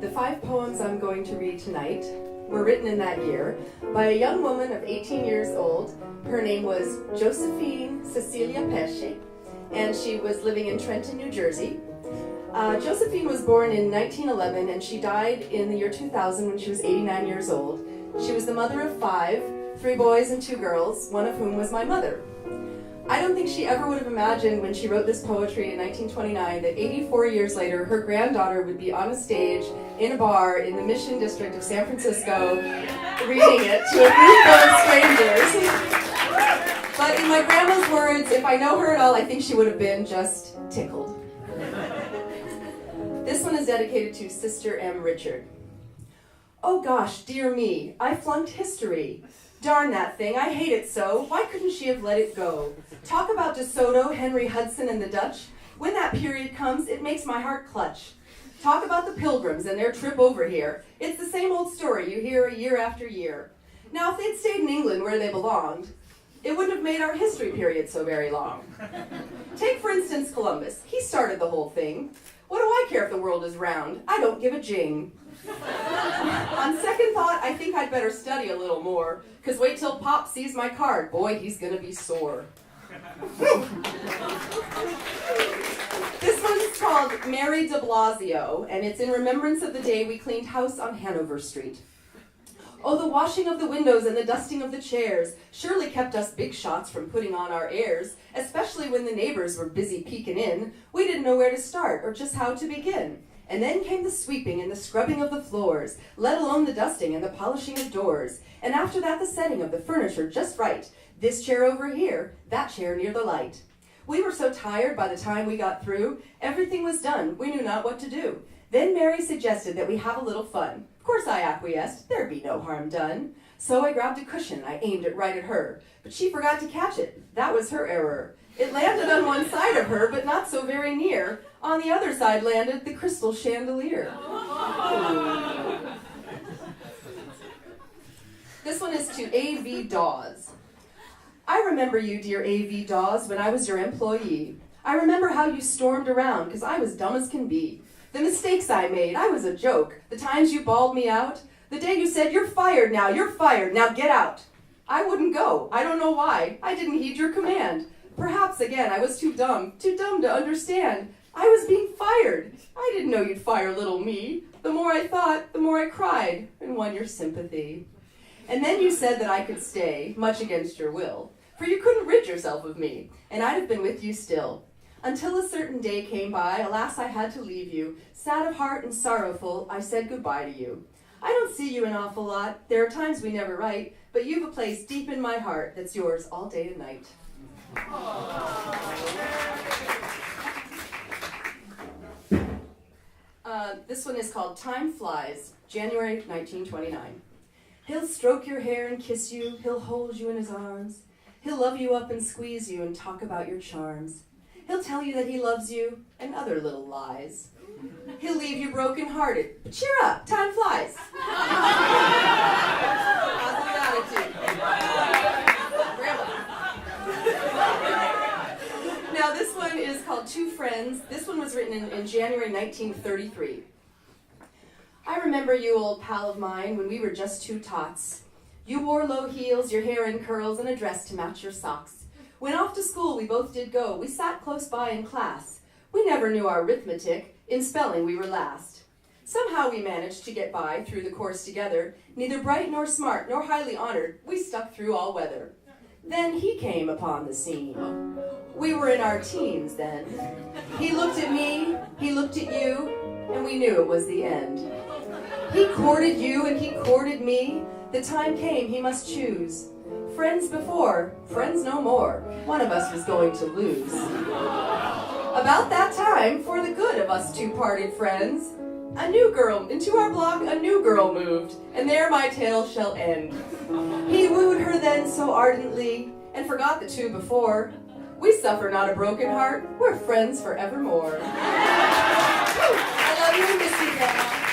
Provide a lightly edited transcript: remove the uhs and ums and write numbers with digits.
The 5 poems I'm going to read tonight were written in that year by a young woman of 18 years old. Her name was Josephine Cecilia Pesce, and she was living in Trenton, New Jersey. Josephine was born in 1911, and she died in the year 2000 when she was 89 years old. She was the mother of 5, 3 boys and 2 girls, one of whom was my mother. I don't think she ever would have imagined when she wrote this poetry in 1929 that 84 years later her granddaughter would be on a stage in a bar in the Mission District of San Francisco reading it to a group of strangers. But in my grandma's words, if I know her at all, I think she would have been just tickled. This one is dedicated to Sister M. Richard. Oh gosh, dear me, I flunked history. Darn that thing, I hate it so. Why couldn't she have let it go? Talk about De Soto, Henry Hudson, and the Dutch. When that period comes, it makes my heart clutch. Talk about the Pilgrims and their trip over here. It's the same old story you hear year after year. Now, if they'd stayed in England where they belonged, it wouldn't have made our history period so very long. Take, for instance, Columbus. He started the whole thing. What do I care if the world is round? I don't give a jing. On second thought, I think I'd better study a little more, because wait till Pop sees my card. Boy, he's going to be sore. This one's called Mary de Blasio, and it's in remembrance of the day we cleaned house on Hanover Street. Oh, the washing of the windows and the dusting of the chairs surely kept us big shots from putting on our airs, especially when the neighbors were busy peeking in. We didn't know where to start or just how to begin. And then came the sweeping and the scrubbing of the floors, let alone the dusting and the polishing of doors. And after that, the setting of the furniture just right. This chair over here, that chair near the light. We were so tired by the time we got through, everything was done. We knew not what to do. Then Mary suggested that we have a little fun. Of course I acquiesced. There'd be no harm done. So I grabbed a cushion. I aimed it right at her. But she forgot to catch it. That was her error. It landed on one side of her, but not so very near. On the other side landed the crystal chandelier. This one is to A.V. Dawes. I remember you, dear A.V. Dawes, when I was your employee. I remember how you stormed around, because I was dumb as can be. The mistakes I made, I was a joke. The times you bawled me out. The day you said, you're fired, now get out. I wouldn't go. I don't know why. I didn't heed your command. Perhaps, again, I was too dumb to understand. I was being fired. I didn't know you'd fire little me. The more I thought, the more I cried and won your sympathy. And then you said that I could stay, much against your will, for you couldn't rid yourself of me, and I'd have been with you still. Until a certain day came by, alas, I had to leave you. Sad of heart and sorrowful, I said goodbye to you. I don't see you an awful lot. There are times we never write, but you've a place deep in my heart that's yours all day and night. This one is called Time Flies, January 1929. He'll stroke your hair and kiss you, he'll hold you in his arms. He'll love you up and squeeze you and talk about your charms. He'll tell you that he loves you and other little lies. He'll leave you broken-hearted, but cheer up, time flies. Positive attitude. Grandma. Now this one is called Two Friends. This one was written in January 1933. I remember you, old pal of mine, when we were just 2 tots. You wore low heels, your hair in curls, and a dress to match your socks. When off to school we both did go, we sat close by in class. We never knew our arithmetic, in spelling we were last. Somehow we managed to get by through the course together, neither bright nor smart nor highly honored, we stuck through all weather. Then he came upon the scene. We were in our teens then. He looked at me, he looked at you, and we knew it was the end. He courted you and he courted me. The time came he must choose. Friends before, friends no more. One of us was going to lose. About that time, for the good of us 2 parted friends, a new girl, into our block a new girl moved, and there my tale shall end. He wooed her then so ardently, and forgot the 2 before. We suffer not a broken heart, we're friends forevermore. I love you and miss you, Grandma.